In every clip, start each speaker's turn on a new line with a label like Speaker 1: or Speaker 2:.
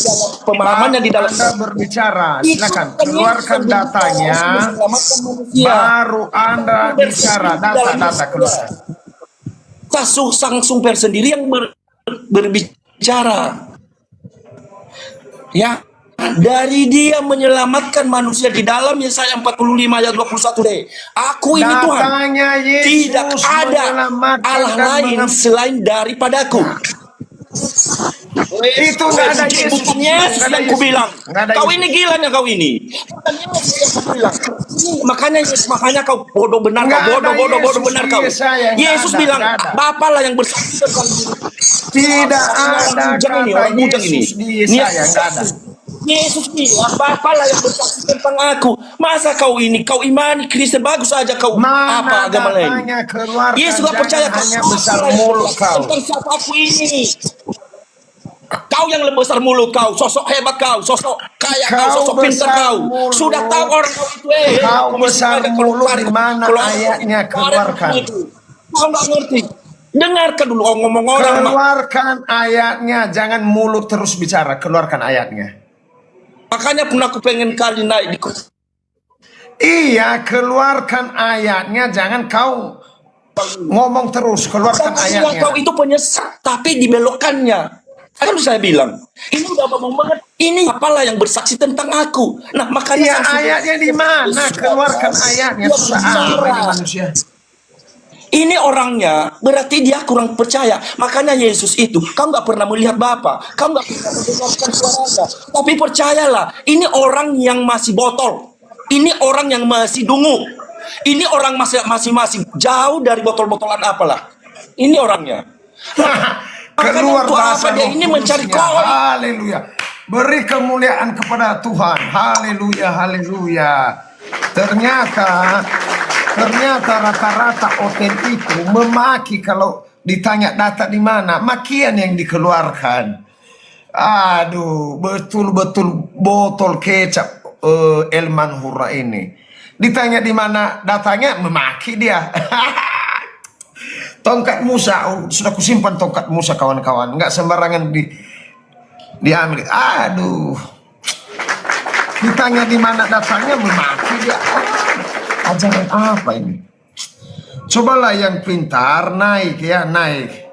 Speaker 1: dalam pemahamannya di dalam
Speaker 2: Anda berbicara,
Speaker 1: itu
Speaker 2: silakan
Speaker 1: kan
Speaker 2: keluarkan
Speaker 1: Yesus yang
Speaker 2: datanya,
Speaker 1: menyelamatkan manusia.
Speaker 2: baru Anda bicara data keluarkan.
Speaker 1: Sang sumber sendiri yang berbicara. Ya, dari dia menyelamatkan manusia di dalam Yesaya 45 ayat 21 deh. Aku ini Tuhan.
Speaker 2: Datanya Yesus
Speaker 1: Tidak ada
Speaker 2: menyelamatkan
Speaker 1: Allah
Speaker 2: dan
Speaker 1: lain selain daripadaku.
Speaker 2: Itu nggak ada Yesus.
Speaker 1: Bukan Yesus yang kubilang. Kau
Speaker 2: Yesus.
Speaker 1: ini gilanya kau ini. Bukan Yesus yang kubilang. Makanya kau bodoh benar, kau bodoh benar kau. Yesus bilang, Bapa lah yang bersaksi tentang
Speaker 2: tidak ada kata Yesus di Yesaya, nggak ada.
Speaker 1: Yesus bilang, Bapa lah yang bersaksi tentang aku. Masa kau imani Kristen bagus aja kau apa agama lain? Yesus gak percaya kau
Speaker 2: hanya besar mulut kau.
Speaker 1: Tentang siapa aku ini? Kau yang lebih besar mulut kau, sosok hebat kau, sosok kaya kau, sosok pintar kau.
Speaker 2: Mulut.
Speaker 1: Sudah tahu orang kau itu
Speaker 2: Kau besar mulut di mana ayatnya keluarkan?
Speaker 1: Kau nggak ngerti. Dengarkan dulu ngomong orang.
Speaker 2: Keluarkan ayatnya, jangan mulut terus bicara. Keluarkan ayatnya.
Speaker 1: Makanya pun aku pengen kali naik di
Speaker 2: Iya, keluarkan ayatnya, jangan kau ngomong terus. Keluarkan ayatnya.
Speaker 1: Kau itu penyesat, tapi dibelokkannya. Kan saya bilang, ini udah ngomong banget. Ini apalah yang bersaksi tentang aku. Nah, makanya
Speaker 2: ayatnya di mana? Keluarkan ayatnya. Manusia.
Speaker 1: Ini orangnya, berarti dia kurang percaya. Makanya Yesus itu, kau nggak pernah melihat Bapa, kau nggak pernah mendengarkan suaranya. Tapi percayalah, ini orang yang masih botol. Ini orang yang masih dungu. Ini orang masih jauh dari botol-botolan apalah. Ini orangnya.
Speaker 2: Keluar bahasa
Speaker 1: dia ini mencari koi.
Speaker 2: Haleluya. Beri kemuliaan kepada Tuhan. Haleluya, haleluya. Ternyata rata-rata hotel itu memaki kalau ditanya data di mana, makian yang dikeluarkan. Aduh, betul-betul botol kecap El Manhura ini. Ditanya di mana datanya, memaki dia. Tongkat Musa, sudah kusimpan tongkat Musa kawan-kawan, nggak sembarangan diambil. Aduh, ditanya di mana datanya, memaki dia. Ajaran apa ini? Cobalah yang pintar naik ya, naik.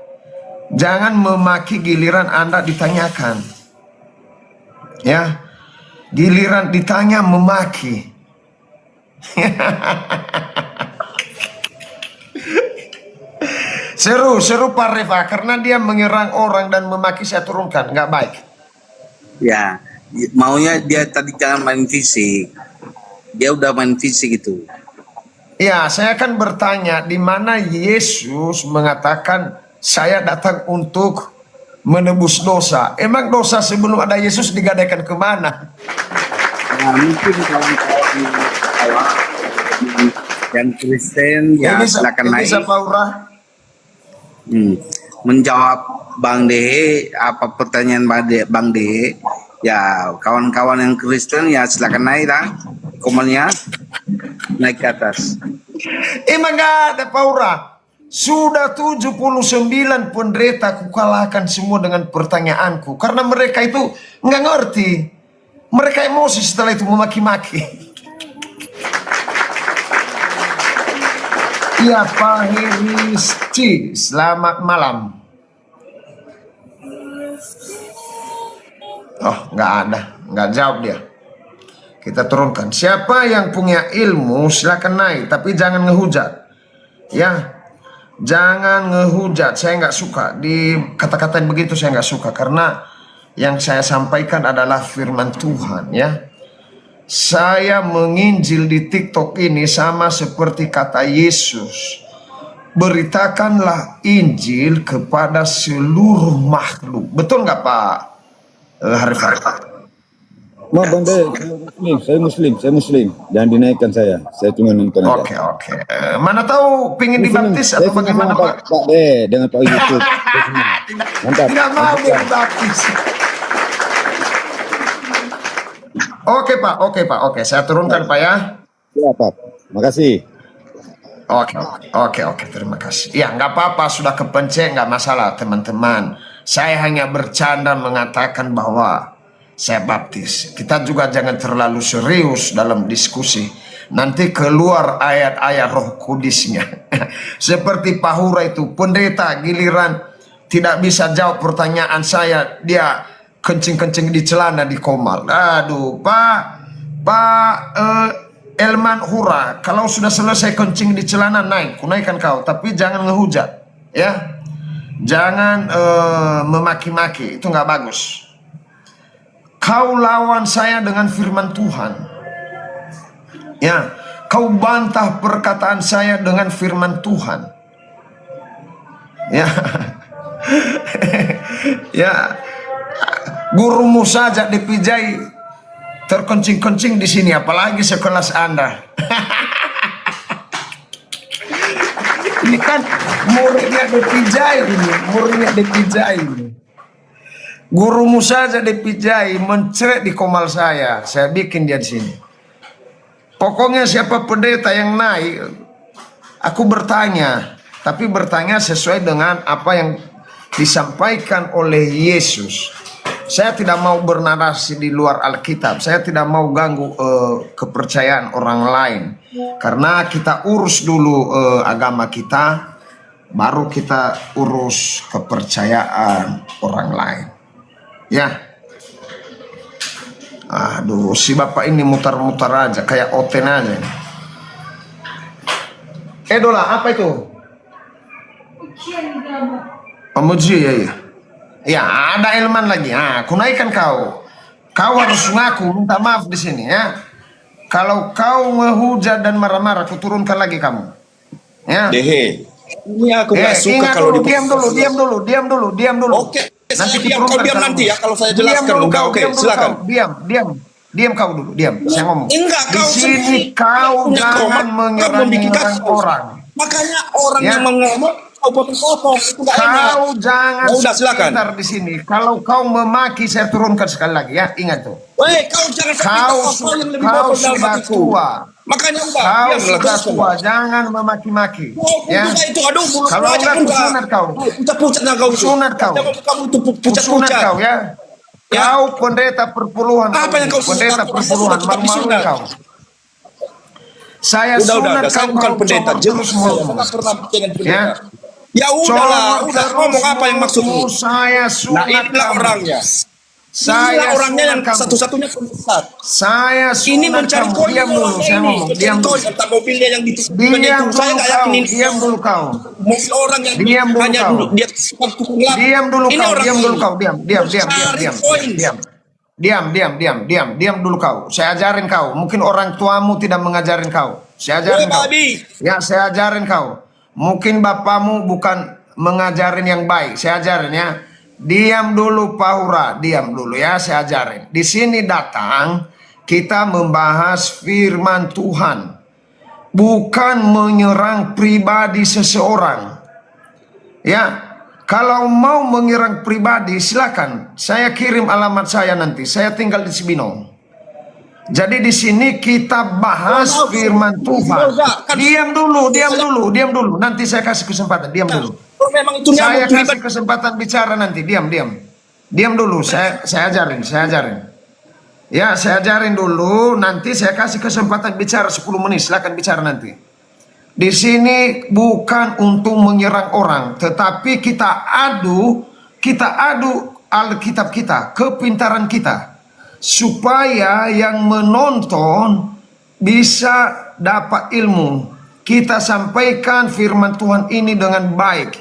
Speaker 2: Jangan memaki giliran Anda ditanyakan. Ya, giliran ditanya memaki. Seru Pak Reva, karena dia menyerang orang dan memaki, saya turunkan, nggak baik.
Speaker 3: Ya, maunya dia tadi jangan main fisik. Dia udah main fisik itu.
Speaker 2: Ya, saya akan bertanya di mana Yesus mengatakan saya datang untuk menebus dosa. Emang dosa sebelum ada Yesus digadaikan kemana?
Speaker 3: Nah, mungkin kawan-kawan yang Kristen ya silakan naik. Menjawab Bang Dehe, apa pertanyaan Bang Dehe? Ya, kawan-kawan yang Kristen ya silakan naik lah. Komennya naik ke atas.
Speaker 2: Emang gak ada Paura. Sudah 79 pendeta kukalahkan semua dengan pertanyaanku. Karena mereka itu nggak ngerti. Mereka emosi setelah itu memaki-maki. Ya Pak Heristi, selamat malam. Oh, nggak ada, nggak jawab dia. Kita turunkan. Siapa yang punya ilmu silakan naik, tapi jangan ngehujat. Ya, jangan ngehujat. Saya nggak suka di kata-katain begitu. Saya nggak suka karena yang saya sampaikan adalah firman Tuhan. Ya, saya menginjil di TikTok ini sama seperti kata Yesus. Beritakanlah Injil kepada seluruh makhluk. Betul nggak Pak Harifah?
Speaker 4: Maaf Bang Dehe, saya muslim. Jangan dinaikkan saya cuma nonton aja.
Speaker 2: Oke. Mana tahu pengen dibaptis atau bagaimana Pak?
Speaker 4: Pak Dehe dengan Pak Yusuf. Mantap.
Speaker 2: Tidak mau dibaptis. Oke Pak. Saya turunkan Pak ya.
Speaker 4: Ya Pak, makasih.
Speaker 2: Oke, terima kasih. Ya nggak apa-apa, sudah kepencet, nggak masalah teman-teman. Saya hanya bercanda mengatakan bahwa saya baptis. Kita juga jangan terlalu serius dalam diskusi. Nanti keluar ayat-ayat Roh Kudusnya. Seperti Pahura itu, pendeta giliran tidak bisa jawab pertanyaan saya, dia kencing-kencing di celana di Komal. Aduh, Pak Elman Hura, kalau sudah selesai kencing di celana naikkan kau, tapi jangan ngehujat, ya. Jangan memaki-maki, itu nggak bagus. Kau lawan saya dengan firman Tuhan, ya. Kau bantah perkataan saya dengan firman Tuhan, ya. Ya, gurumu saja dipijai terkencing-kencing di sini, apalagi sekelas Anda. Ini kan muridnya dipijai ini, muridnya dipijai ini. Gurumu saja dipijai, mencret di Komal saya bikin dia di sini. Pokoknya siapa pendeta yang naik, aku bertanya, tapi bertanya sesuai dengan apa yang disampaikan oleh Yesus. Saya tidak mau bernarasi di luar Alkitab. Saya tidak mau ganggu kepercayaan orang lain. Karena kita urus dulu agama kita, baru kita urus kepercayaan orang lain. Ya. Aduh, si bapak ini mutar-mutar aja, kayak oten aja. Dola, apa itu? Pemuji, ya. Ya, ada Elman lagi. Kunaikan kau. Kau harus ngaku, minta maaf di sini, ya. Kalau kau ngehujat dan marah-marah, aku turunkan lagi kamu. Ya.
Speaker 1: Dehe, ini aku nggak suka
Speaker 2: ingat
Speaker 1: kalau
Speaker 2: dulu, diam dulu.
Speaker 1: Oke,
Speaker 2: Nanti
Speaker 1: saya diam, kau diam nanti ya kalau saya jelaskan. Oke, silakan.
Speaker 2: Diam kau dulu, diam. Saya ngomong.
Speaker 1: Enggak,
Speaker 2: Di
Speaker 1: kau
Speaker 2: sini kau jangan menyerang orang.
Speaker 1: Makanya orang
Speaker 2: Ya.
Speaker 1: yang ngomong kau potong-potong itu nggak enak.
Speaker 2: Kau jangan
Speaker 1: Udah, silakan.
Speaker 2: sekitar di sini. Kalau kau memaki, saya turunkan sekali lagi, ya. Ingat tuh.
Speaker 1: Weh, kau jangan
Speaker 2: Kau
Speaker 1: yang lebih
Speaker 2: kau
Speaker 1: bodoh dalam
Speaker 2: sudah
Speaker 1: hatiku.
Speaker 2: tua.
Speaker 1: Makanya udah,
Speaker 2: Kau
Speaker 1: diam,
Speaker 2: sudah
Speaker 1: teruskan.
Speaker 2: tua, jangan memaki-maki.
Speaker 1: Ya.
Speaker 2: Ya.
Speaker 1: Itu aduh mulut
Speaker 2: Kalau
Speaker 1: aja
Speaker 2: enggak,
Speaker 1: pun
Speaker 2: kusunat kau.
Speaker 1: Pucat-pucatnya kau itu.
Speaker 2: Kusunat kau.
Speaker 1: Kamu itu
Speaker 2: Kusunat
Speaker 1: pucat-pucat.
Speaker 2: kau, ya.
Speaker 1: Ya.
Speaker 2: Kau pendeta perpuluhan.
Speaker 1: Apa yang kau
Speaker 2: pendeta
Speaker 1: sunat?
Speaker 2: perpuluhan,
Speaker 1: Aku tapi
Speaker 2: malu-malu
Speaker 1: sunat.
Speaker 2: kau. Saya
Speaker 1: Udah,
Speaker 2: sunat
Speaker 1: saya
Speaker 2: kau,
Speaker 1: bukan
Speaker 2: kau
Speaker 1: pendeta.
Speaker 2: coba
Speaker 1: Jelas
Speaker 2: terus
Speaker 1: saya
Speaker 2: ngomong.
Speaker 1: nggak pernah dengan pendeta.
Speaker 2: Ya.
Speaker 1: Ya udahlah,
Speaker 2: Coba
Speaker 1: udah
Speaker 2: terus
Speaker 1: ngomong apa yang maksudmu.
Speaker 2: Saya
Speaker 1: Nah,
Speaker 2: sunat
Speaker 1: inilah
Speaker 2: kamu.
Speaker 1: orangnya.
Speaker 2: Saya
Speaker 1: Inilah orangnya yang
Speaker 2: sunat kamu.
Speaker 1: satu-satunya pendeta.
Speaker 2: Saya
Speaker 1: Ini
Speaker 2: sunat
Speaker 1: mencari
Speaker 2: kamu.
Speaker 1: koin
Speaker 2: Diam dulu,
Speaker 1: orangnya
Speaker 2: saya
Speaker 1: ini.
Speaker 2: ngomong.
Speaker 1: Mencari
Speaker 2: Diam dulu.
Speaker 1: koin entah mobilnya yang ditusukkan
Speaker 2: Diam
Speaker 1: itu. Saya
Speaker 2: dulu
Speaker 1: nggak
Speaker 2: kau.
Speaker 1: yakinin
Speaker 2: Diam dulu kau.
Speaker 1: mobil orang yang
Speaker 2: Diam dulu
Speaker 1: hanya
Speaker 2: kau.
Speaker 1: duduk dia tukang lap.
Speaker 2: Diam dulu
Speaker 1: Ini
Speaker 2: kau.
Speaker 1: orang
Speaker 2: Diam dulu
Speaker 1: ini.
Speaker 2: kau. Diam.
Speaker 1: Mencari koin.
Speaker 2: Diam dulu kau. Saya ajarin kau. Mungkin orang tuamu tidak mengajarin kau. Saya ajarin kau.
Speaker 1: babi.
Speaker 2: Ya, saya ajarin kau. Mungkin bapamu bukan mengajarin yang baik. Saya ajarin, ya. Diam dulu Pahura, diam dulu, ya, saya ajarin. Di sini datang kita membahas firman Tuhan, bukan menyerang pribadi seseorang. Ya, kalau mau menyerang pribadi silakan. Saya kirim alamat saya nanti. Saya tinggal di Cibinong. Jadi di sini kita bahas firman Tuhan. Diam dulu. Nanti saya kasih kesempatan. Diam dulu.
Speaker 1: Kalau memang itu
Speaker 2: Saya
Speaker 1: nyamuk
Speaker 2: kasih
Speaker 1: pribadi.
Speaker 2: kesempatan bicara nanti. Diam dulu. Saya ajarin. Ya, saya ajarin dulu. Nanti saya kasih kesempatan bicara 10 menit. Silakan bicara nanti. Di sini bukan untuk menyerang orang, tetapi kita adu Alkitab kita, kepintaran kita, supaya yang menonton bisa dapat ilmu. Kita sampaikan firman Tuhan ini dengan baik.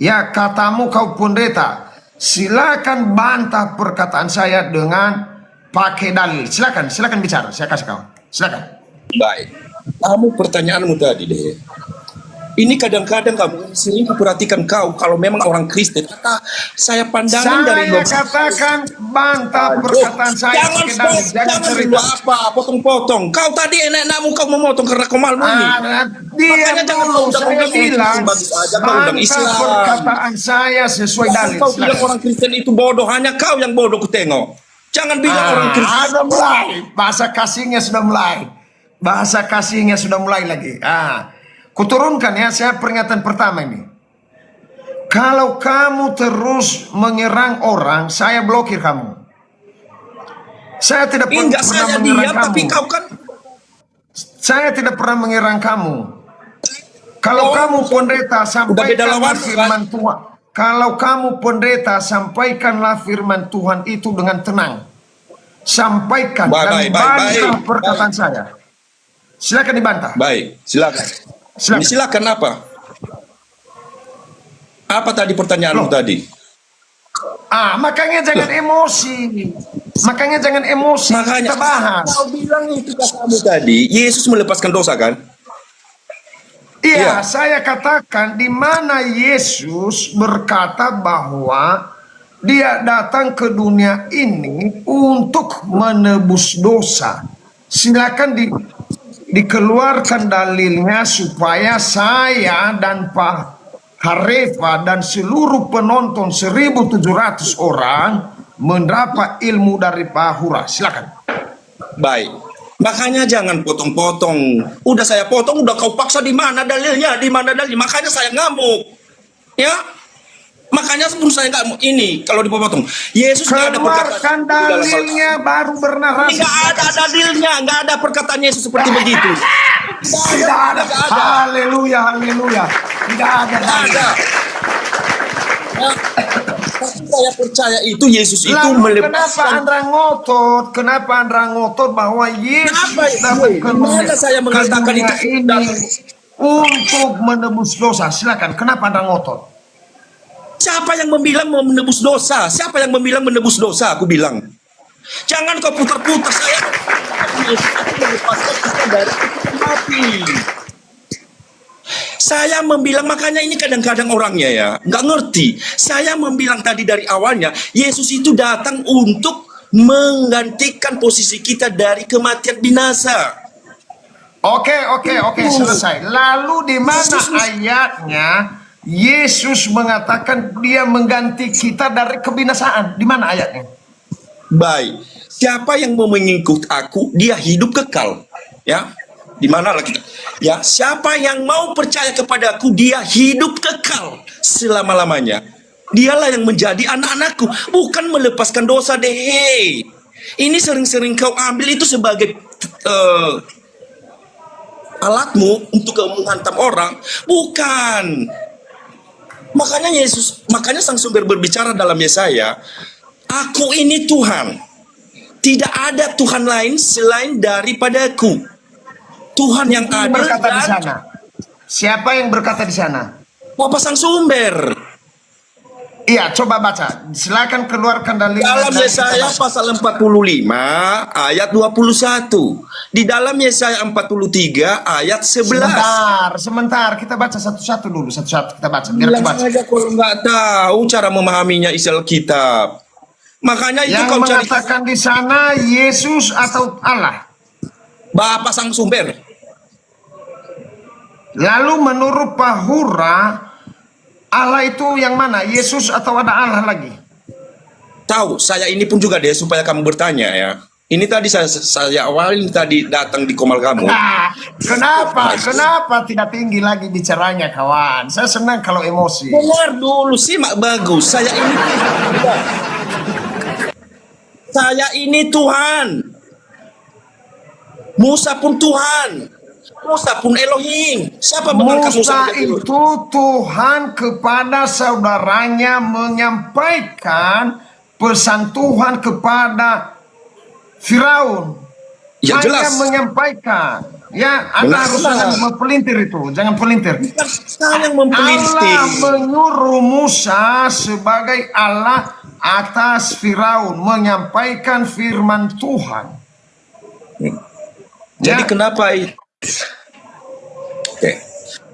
Speaker 2: Ya, katamu kau pendeta, silakan bantah perkataan saya dengan pakai dalil. Silakan bicara. Saya kasih kau. Silakan.
Speaker 1: Baik. Kamu pertanyaanmu tadi deh. Ini kadang-kadang kamu sering kuperhatikan kau kalau memang orang Kristen. Kata saya pandangan dari
Speaker 2: Saya
Speaker 1: luar.
Speaker 2: katakan bantah perkataan saya
Speaker 1: Jangan
Speaker 2: pakai dalil.
Speaker 1: jangan dulu apa potong-potong. Kau tadi enak-enakmu kau memotong karena kau malu ini.
Speaker 2: Diam
Speaker 1: Makanya jangan
Speaker 2: dulu,
Speaker 1: kau
Speaker 2: saya
Speaker 1: undang-undang
Speaker 2: bilang
Speaker 1: Islam bagus aja, kau undang
Speaker 2: bantah
Speaker 1: Islam.
Speaker 2: perkataan saya sesuai dalil.
Speaker 1: Kau bilang
Speaker 2: Silakan.
Speaker 1: orang Kristen itu bodoh, hanya kau yang bodoh kutengok. Jangan bilang orang Kristen.
Speaker 2: Ada mulai. Bahasa kasihnya sudah mulai lagi. Kuturunkan, ya, saya peringatan pertama ini. Kalau kamu terus menyerang orang, saya blokir kamu. Saya tidak
Speaker 1: Enggak,
Speaker 2: pernah
Speaker 1: saya
Speaker 2: menyerang
Speaker 1: diam,
Speaker 2: kamu.
Speaker 1: tapi kau kan
Speaker 2: Saya tidak pernah menyerang kamu. Kalau
Speaker 1: Oh,
Speaker 2: kamu pendeta
Speaker 1: udah beda
Speaker 2: sampaikanlah
Speaker 1: lawan,
Speaker 2: firman Tuhan. Kalau kamu pendeta sampaikanlah firman Tuhan itu dengan tenang. Sampaikan dan
Speaker 1: baik,
Speaker 2: bantah perkataan saya. Silakan dibantah.
Speaker 1: baik, silakan.
Speaker 2: Silakan.
Speaker 1: Ini silakan apa? Apa tadi pertanyaanmu
Speaker 2: Loh.
Speaker 1: tadi?
Speaker 2: Makanya jangan emosi. Makanya jangan emosi.
Speaker 1: Makanya
Speaker 2: Kita bahas.
Speaker 1: kau bilang itu kamu tadi, Yesus melepaskan dosa kan?
Speaker 2: Iya,
Speaker 1: Iya.
Speaker 2: saya katakan di mana Yesus berkata bahwa dia datang ke dunia ini untuk menebus dosa. Silakan dikeluarkan dalilnya supaya saya dan Pak Harefa dan seluruh penonton 1.700 orang mendapat ilmu dari Pak Hura. Silakan.
Speaker 1: Baik. Makanya jangan potong-potong. Udah saya potong, udah kau paksa di mana dalilnya? Di mana dalil? Makanya saya ngamuk. Ya? Makanya sebelum saya nggak ini kalau dipotong. Yesus nggak ada perkataan
Speaker 2: Keluarkan dalilnya baru bernarasi.
Speaker 1: nggak ada dalilnya, nggak ada perkataan Yesus seperti begitu.
Speaker 2: Tidak ada. Haleluya, haleluya. Tidak ada
Speaker 1: Nggak
Speaker 2: dalil.
Speaker 1: ada. Ya. Tapi saya percaya itu Yesus itu
Speaker 2: Lalu kenapa
Speaker 1: melepaskan.
Speaker 2: Andra ngotot? Kenapa Andra ngotot bahwa Yesus
Speaker 1: Kenapa itu?
Speaker 2: datang ke
Speaker 1: Gimana saya mengatakan
Speaker 2: dunia
Speaker 1: itu?
Speaker 2: ini untuk menebus dosa? Silakan. Kenapa Andra ngotot?
Speaker 1: Siapa yang membilang mau menebus dosa? Siapa yang membilang menebus dosa? Aku bilang. Jangan kau putar-putar. Saya Yesus itu melepaskan kita dari hukuman mati. Saya membilang, makanya ini kadang-kadang orangnya ya nggak ngerti. Saya membilang tadi dari awalnya, Yesus itu datang untuk menggantikan posisi kita dari kematian binasa.
Speaker 2: Oke, selesai. Lalu di mana ayatnya Yesus mengatakan dia mengganti kita dari kebinasaan? Di mana ayatnya?
Speaker 1: Baik, siapa yang mau mengikut aku, dia hidup kekal. Ya, di manalah kita? Ya, siapa yang mau percaya kepadaku, dia hidup kekal selama-lamanya. Dialah yang menjadi anak-anakku, bukan melepaskan dosa deh. Hey. Ini sering-sering kau ambil itu sebagai alatmu untuk menghantam orang, bukan. Makanya sang sumber berbicara dalam Yesaya, aku ini Tuhan. Tidak ada Tuhan lain selain daripadaku. Tuhan yang ada
Speaker 2: Berkata di
Speaker 1: dan
Speaker 2: sana. Siapa yang berkata di sana?
Speaker 1: Bapak sang sumber.
Speaker 2: Iya, coba baca. Silakan keluarkan dalil.
Speaker 1: Dalam Yesaya pasal 45 ayat 21. Di dalam Yesaya 43 ayat 11.
Speaker 2: Sebentar. Kita baca satu-satu dulu. Satu-satu kita baca. Biar
Speaker 1: Bilang
Speaker 2: aku baca.
Speaker 1: saja kalau nggak tahu cara memahaminya isi Alkitab. Makanya itu
Speaker 2: Yang
Speaker 1: kau cari
Speaker 2: mengatakan di sana Yesus atau Allah.
Speaker 1: Bapak sang sumber.
Speaker 2: Lalu menurut Pak Hura, Allah itu yang mana? Yesus atau ada Allah lagi?
Speaker 1: Tahu, saya ini pun juga deh supaya kamu bertanya ya. Ini tadi saya awalin tadi datang di komal kamu.
Speaker 2: Kenapa? Kenapa tidak tinggi lagi bicaranya, kawan? Saya senang kalau emosi.
Speaker 1: Dengar dulu, simak bagus. Saya ini Tuhan. Musa pun Tuhan. Musa pun Elohim. Siapa mengangkat Musa
Speaker 2: Musa
Speaker 1: menjadi Elohim?
Speaker 2: itu Tuhan kepada saudaranya menyampaikan pesan Tuhan kepada Firaun.
Speaker 1: Ya,
Speaker 2: Hanya
Speaker 1: jelas.
Speaker 2: menyampaikan. Ya, Anda
Speaker 1: Benar,
Speaker 2: harus
Speaker 1: benar.
Speaker 2: jangan mempelintir itu. Jangan pelintir.
Speaker 1: Bukan saya yang mempelintir.
Speaker 2: Allah menyuruh Musa sebagai Allah atas Firaun menyampaikan firman Tuhan.
Speaker 1: Jadi
Speaker 2: Ya.
Speaker 1: kenapa itu? Oke.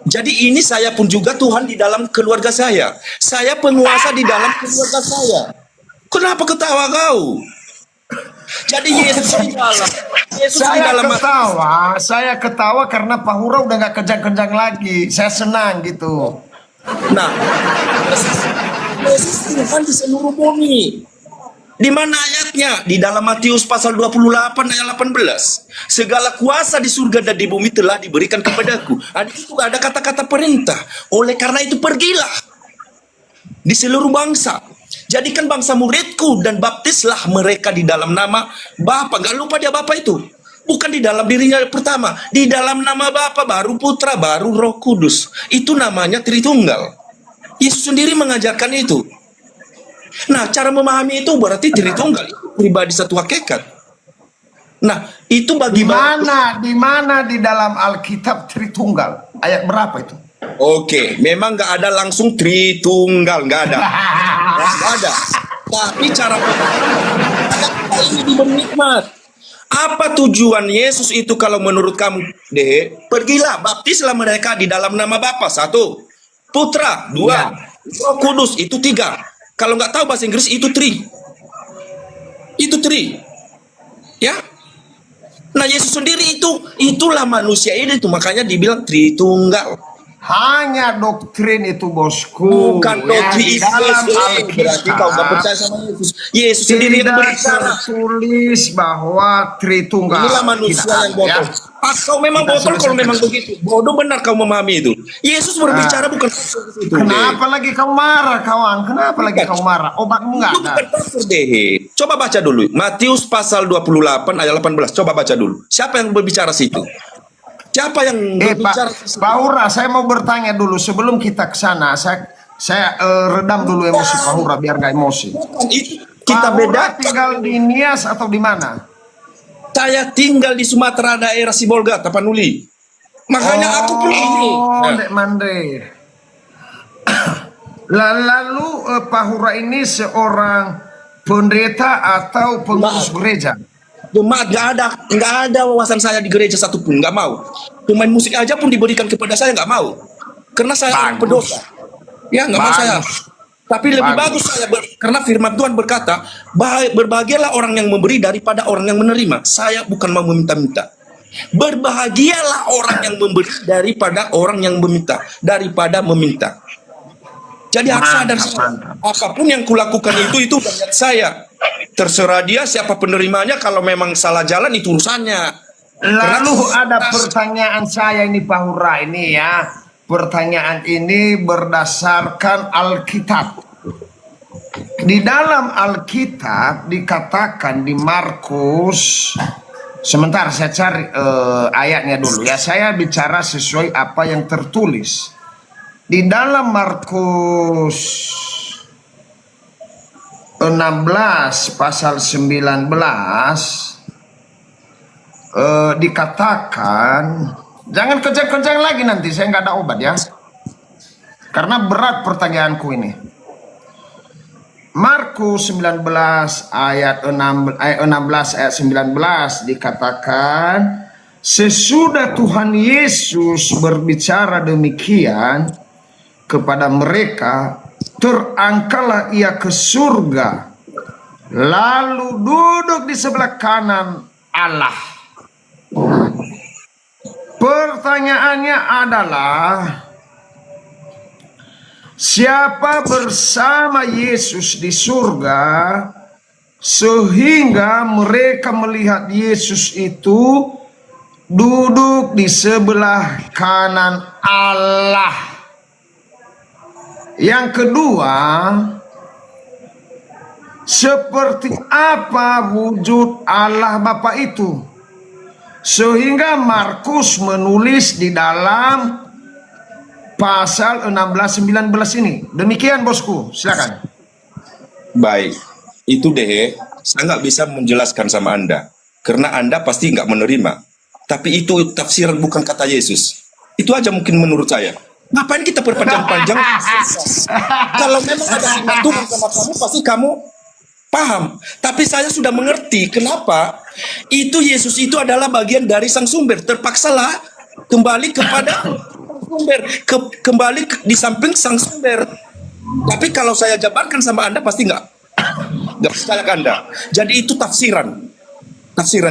Speaker 1: Jadi ini saya pun juga Tuhan di dalam keluarga saya. Saya penguasa di dalam keluarga saya. Kenapa ketawa kau? Jadi Yesus di dalam. Yesus di dalam.
Speaker 2: Saya ketawa karena Pak Hura udah nggak kejang-kejang lagi. Saya senang gitu.
Speaker 1: Nah, Yesus Tuhan di seluruh bumi. Di mana ayatnya? Di dalam Matius pasal 28 ayat 18. Segala kuasa di surga dan di bumi telah diberikan kepadaku. Ada itu ada kata-kata perintah. Oleh karena itu pergilah di seluruh bangsa. Jadikan bangsa muridku dan baptislah mereka di dalam nama Bapa. Gak lupa dia Bapa itu. Bukan di dalam dirinya pertama. Di dalam nama Bapa, baru Putra, baru Roh Kudus. Itu namanya Tritunggal. Yesus sendiri mengajarkan itu. Nah, cara memahami itu berarti Tritunggal. Pribadi satu hakikat. Nah, itu bagi
Speaker 2: Di mana di dalam Alkitab Tritunggal? Ayat berapa itu?
Speaker 1: Oke, memang nggak ada langsung Tritunggal, nggak ada. Nggak ada. Tapi cara ini diberi nikmat. Apa tujuan Yesus itu kalau menurut kamu, deh? Pergilah, baptislah mereka di dalam nama Bapa, 1. Putra, 2. Roh Kudus, itu 3. Kalau nggak tahu bahasa Inggris, itu 3. Itu 3. Ya. Nah, Yesus sendiri itulah manusia ini tuh, makanya dibilang Tritunggal.
Speaker 2: Hanya doktrin itu, bosku.
Speaker 1: Bukan
Speaker 2: yang
Speaker 1: doktrin
Speaker 2: di
Speaker 1: Islam.
Speaker 2: dalam
Speaker 1: Berarti kau nggak percaya sama Yesus. Yesus sendiri yang
Speaker 2: tidak
Speaker 1: berbicara.
Speaker 2: tertulis bahwa Tritunggal.
Speaker 1: Inilah manusia
Speaker 2: Tidak
Speaker 1: yang bodoh.
Speaker 2: ada, ya.
Speaker 1: Pas kau memang
Speaker 2: Kita
Speaker 1: bodoh kalau
Speaker 2: selesaikan.
Speaker 1: memang begitu. Bodoh benar kau memahami itu. Yesus berbicara bukan tafsir di situ.
Speaker 2: Kenapa lagi kau marah, kawan? Kenapa lagi kau marah? Obatmu nggak
Speaker 1: Itu
Speaker 2: ada.
Speaker 1: bukan tafsir deh. Coba baca dulu. Matius pasal 28 ayat 18. Coba baca dulu. Siapa yang berbicara situ? Siapa yang berbicara situ?
Speaker 2: Pak Hura, saya mau bertanya dulu sebelum kita ke sana. Saya redam dulu emosi Pak Hura biar nggak emosi.
Speaker 1: Bukan itu. Kita
Speaker 2: Pak Hura
Speaker 1: bedakan.
Speaker 2: tinggal di Nias atau di mana?
Speaker 1: Saya tinggal di Sumatera daerah Sibolga, Tapanuli. Makanya aku pun ini.
Speaker 2: Oh,
Speaker 1: Nah,
Speaker 2: Dek Mande. Lalu Pak Hura ini seorang pendeta atau pengurus gereja?
Speaker 1: Jemaat nggak ada wawasan saya di gereja satupun, nggak mau. Pemain musik aja pun diberikan kepada saya nggak mau, karena saya orang
Speaker 2: Bagus.
Speaker 1: pendosa. Ya nggak mau saya.
Speaker 2: Bagus.
Speaker 1: Tapi lebih
Speaker 2: Bagus.
Speaker 1: bagus saya karena firman Tuhan berkata, berbahagialah orang yang memberi daripada orang yang menerima. Saya bukan mau meminta-minta. Berbahagialah orang yang memberi daripada orang yang daripada meminta. Jadi harus sadar
Speaker 2: Mantap.
Speaker 1: apapun yang kulakukan itu niat saya. Terserah dia siapa penerimanya, kalau memang salah jalan itu urusannya.
Speaker 2: Lalu ada pertanyaan saya ini Pak Hura ini ya. Pertanyaan ini berdasarkan Alkitab. Di dalam Alkitab dikatakan di Markus. Sebentar saya cari ayatnya dulu ya. Saya bicara sesuai apa yang tertulis. Di dalam Markus 16 pasal 19 dikatakan, jangan kencang-kencang lagi nanti saya nggak ada obat ya, karena berat pertanyaanku ini. Markus 19 ayat 16 ayat 19 dikatakan, sesudah Tuhan Yesus berbicara demikian kepada mereka, terangkatlah ia ke surga, lalu duduk di sebelah kanan Allah. Pertanyaannya adalah, siapa bersama Yesus di surga sehingga mereka melihat Yesus itu duduk di sebelah kanan Allah? Yang kedua, seperti apa wujud Allah Bapa itu sehingga Markus menulis di dalam pasal 16-19 ini? Demikian bosku, silakan.
Speaker 1: Baik, itu deh, saya nggak bisa menjelaskan sama Anda, karena Anda pasti nggak menerima. Tapi itu tafsiran bukan kata Yesus. Itu aja mungkin menurut saya. Ngapain kita berpanjang-panjang? Kalau memang ada firman Tuhan sama kamu, pasti kamu paham. Tapi saya sudah mengerti kenapa itu Yesus itu adalah bagian dari sang sumber. Terpaksalah kembali kepada sumber, di samping sang sumber. Tapi kalau saya jabarkan sama Anda pasti nggak percaya ke Anda. Jadi itu tafsiran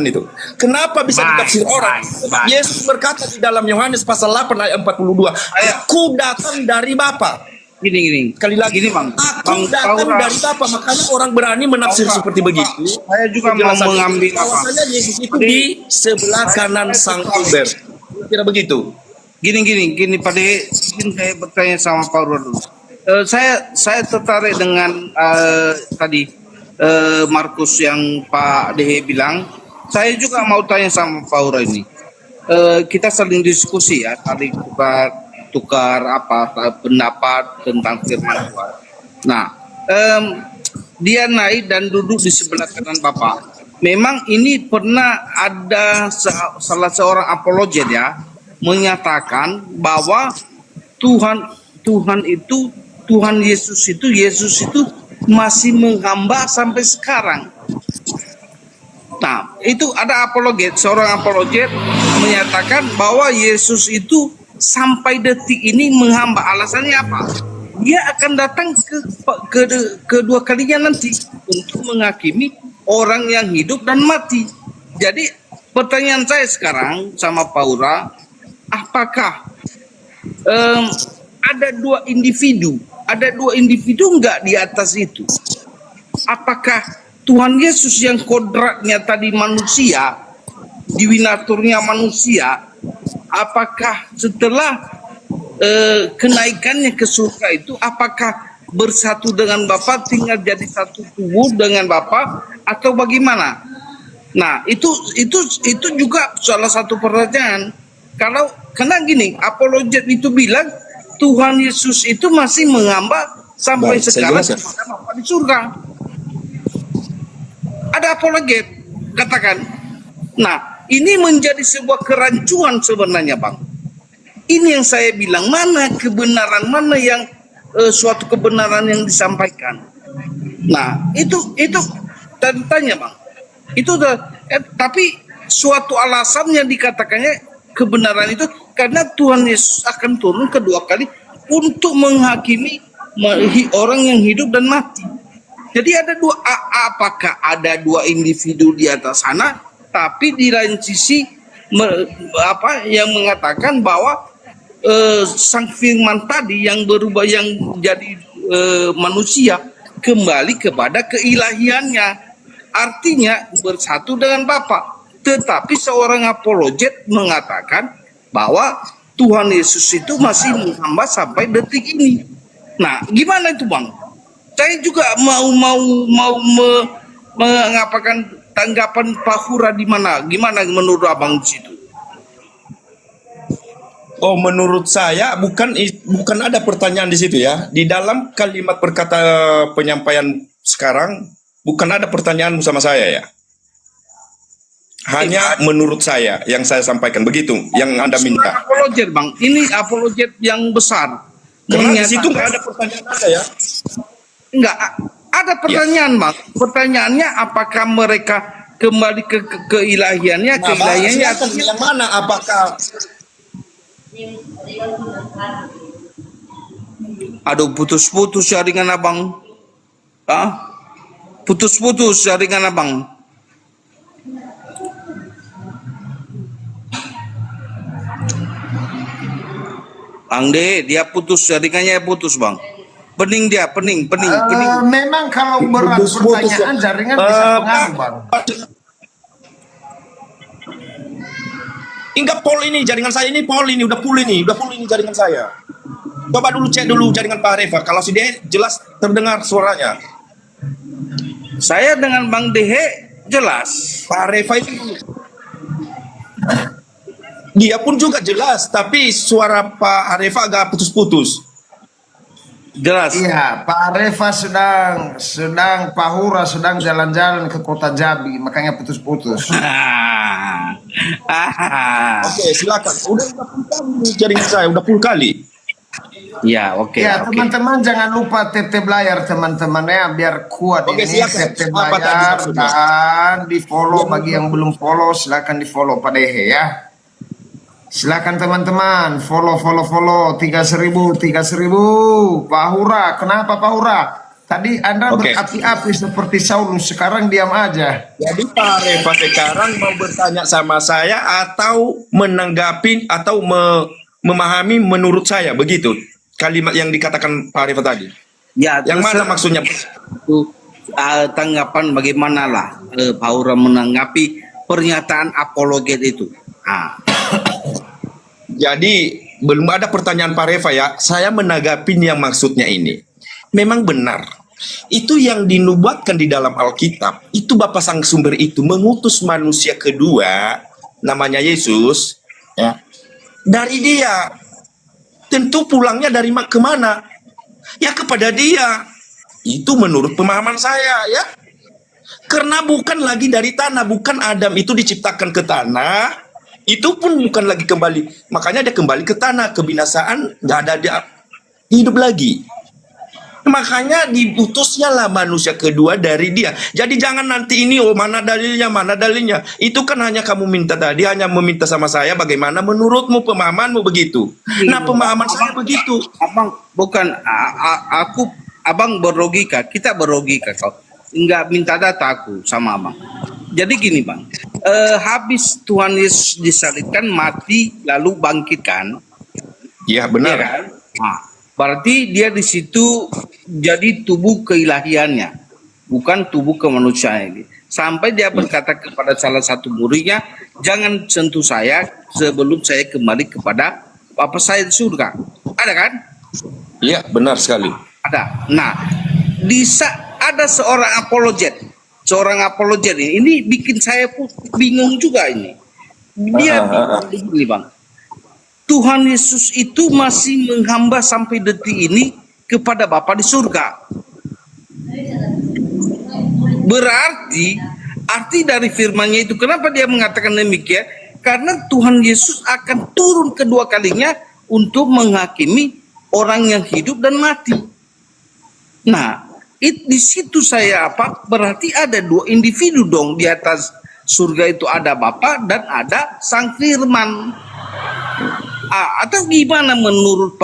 Speaker 1: itu. Kenapa bisa ditafsir orang? Yesus berkata di dalam Yohanes pasal 8 ayat 42, aku datang dari Bapa.
Speaker 3: Gini.
Speaker 1: Sekali lagi,
Speaker 3: Gini bang.
Speaker 1: aku datang dari Bapa. Makanya orang berani menafsir seperti begitu.
Speaker 3: Saya juga mau mengambil apa?
Speaker 1: Bahwasanya Yesus itu di sebelah kanan sang sumber. Kira begitu.
Speaker 3: Gini Pak De, izin saya bertanya sama Pak Hura dulu. Saya tertarik dengan tadi Markus yang Pak Dehe bilang. Saya juga mau tanya sama Pak Ura ini. Kita saling diskusi ya, saling tukar pendapat tentang firman Tuhan. Nah, dia naik dan duduk di sebelah kanan Bapak. Memang ini pernah ada salah seorang apologet ya menyatakan bahwa Tuhan Yesus itu masih menghamba sampai sekarang. Nah, itu ada seorang apologet menyatakan bahwa Yesus itu sampai detik ini menghamba. Alasannya apa? Dia akan datang kedua kalinya nanti untuk menghakimi orang yang hidup dan mati. Jadi pertanyaan saya sekarang sama Pak Ura, apakah ada dua individu enggak di atas itu? Apakah Tuhan Yesus yang kodratnya tadi manusia, diwinaturnya manusia, apakah setelah kenaikannya ke surga itu, apakah bersatu dengan Bapa, tinggal jadi satu tubuh dengan Bapa, atau bagaimana? Nah, itu juga salah satu pertanyaan. Karena gini, apologet itu bilang Tuhan Yesus itu masih menghamba sampai sekarang kepada Bapa di surga. Ada apologet katakan. Nah, ini menjadi sebuah kerancuan sebenarnya, Bang. Ini yang saya bilang, mana kebenaran, mana yang suatu kebenaran yang disampaikan. Nah, itu tanya, Bang. Itu tapi suatu alasan yang dikatakannya kebenaran itu karena Tuhan Yesus akan turun kedua kali untuk menghakimi orang yang hidup dan mati. Jadi ada apakah ada dua individu di atas sana, tapi di lain sisi yang mengatakan bahwa sang firman tadi yang berubah, yang jadi manusia kembali kepada keilahiannya, artinya bersatu dengan Bapa. Tetapi seorang apologet mengatakan bahwa Tuhan Yesus itu masih menghamba sampai detik ini. Nah, gimana itu, Bang? Saya juga mau mengapakan tanggapan Pak Hura di mana? Gimana menurut Abang di situ?
Speaker 1: Oh, menurut saya bukan ada pertanyaan di situ ya. Di dalam kalimat penyampaian sekarang bukan ada pertanyaan sama saya ya. Hanya menurut saya yang saya sampaikan begitu, yang Anda minta.
Speaker 3: Apologet, Bang. Ini apologet yang besar.
Speaker 1: Karena di situ nggak ada pertanyaan ada ya.
Speaker 3: Enggak, ada pertanyaan, Bang. Pertanyaannya apakah mereka kembali ke keilahiannya, keilahiannya atau
Speaker 1: yang mana? Apakah
Speaker 3: aduh, putus-putus jaringan Abang. Putus-putus jaringan Abang. Bang De, dia putus jaringannya, putus, Bang. Pening dia, pening.
Speaker 2: Memang kalau berat pertanyaan jaringan bisa pengaruh, Bang.
Speaker 1: Enggak, pol ini jaringan saya ini udah full ini jaringan saya. Coba dulu cek dulu jaringan Pak Reva, kalau si Dehe jelas terdengar suaranya.
Speaker 3: Saya dengan Bang Dehe jelas.
Speaker 1: Pak Reva itu dia pun juga jelas, tapi suara Pak Reva agak putus-putus.
Speaker 3: Jelas.
Speaker 2: Iya, Pak Reva sedang Pak Hura sedang jalan-jalan ke kota Jambi, makanya putus-putus.
Speaker 1: Oke, silakan. Udah full kali jaringan saya, udah full kali.
Speaker 3: Ya, oke.
Speaker 2: Ya, teman-teman jangan lupa tetep layar teman-teman ya, biar kuat
Speaker 1: Oke,
Speaker 2: ini.
Speaker 1: silakan.
Speaker 2: Tetep
Speaker 1: Apa tadi
Speaker 2: layar
Speaker 1: maksudnya?
Speaker 2: dan di follow bagi yang belum follow, silakan di follow Pak Dehe ya. Silakan teman-teman follow 3.000 Pak Hura. Kenapa Pak Hura? Tadi Anda
Speaker 1: Oke.
Speaker 2: berapi-api seperti Saulus, sekarang diam aja.
Speaker 1: Jadi Pak Reva sekarang mau bertanya sama saya atau menanggapi atau memahami menurut saya, begitu kalimat yang dikatakan Pak Reva tadi.
Speaker 3: Ya,
Speaker 1: Yang mana
Speaker 3: terserah.
Speaker 1: maksudnya?
Speaker 3: Itu tanggapan bagaimana lah Pak Hura menanggapi pernyataan apologet itu.
Speaker 1: Jadi belum ada pertanyaan Pak Reva ya. Saya menanggapi yang maksudnya ini. Memang benar. Itu yang dinubuatkan di dalam Alkitab. Itu Bapa Sang Sumber itu mengutus manusia kedua, namanya Yesus, ya, dari Dia. Tentu pulangnya dari kemana? Ya kepada Dia. Itu menurut pemahaman saya, ya. Karena bukan lagi dari tanah, bukan Adam itu diciptakan ke tanah, itu pun bukan lagi kembali. Makanya dia kembali ke tanah, kebinasaan, nggak ada dia hidup lagi. Makanya diutusnya lah manusia kedua dari Dia. Jadi jangan nanti ini, oh mana dalilnya, mana dalilnya. Itu kan hanya kamu minta tadi, hanya meminta sama saya bagaimana menurutmu, pemahamanmu begitu. Nah pemahaman saya begitu.
Speaker 3: Abang bukan abang berlogika, kita berlogika kau. Enggak minta data aku sama abang. Jadi gini bang, habis Tuhan Yesus disalibkan, mati, lalu bangkitkan.
Speaker 1: Ya
Speaker 3: Ya
Speaker 1: benar.
Speaker 3: kan? Nah, berarti dia di situ jadi tubuh keilahiannya, bukan tubuh kemanusiaan ini. Sampai dia berkata kepada salah satu muridnya, jangan sentuh saya sebelum saya kembali kepada Bapa saya di surga. Ada kan?
Speaker 1: Iya benar sekali.
Speaker 3: Ada. Nah, ada seorang apologet ini bikin saya pun bingung juga ini. Dia begini bang, Tuhan Yesus itu masih menghamba sampai detik ini kepada Bapa di surga. Berarti arti dari firman-Nya itu, kenapa dia mengatakan demikian? Karena Tuhan Yesus akan turun kedua kalinya untuk menghakimi orang yang hidup dan mati. Nah, di situ saya berarti ada dua individu dong di atas surga itu, ada Bapa dan ada Sang Firman. Atau gimana menurut Pak?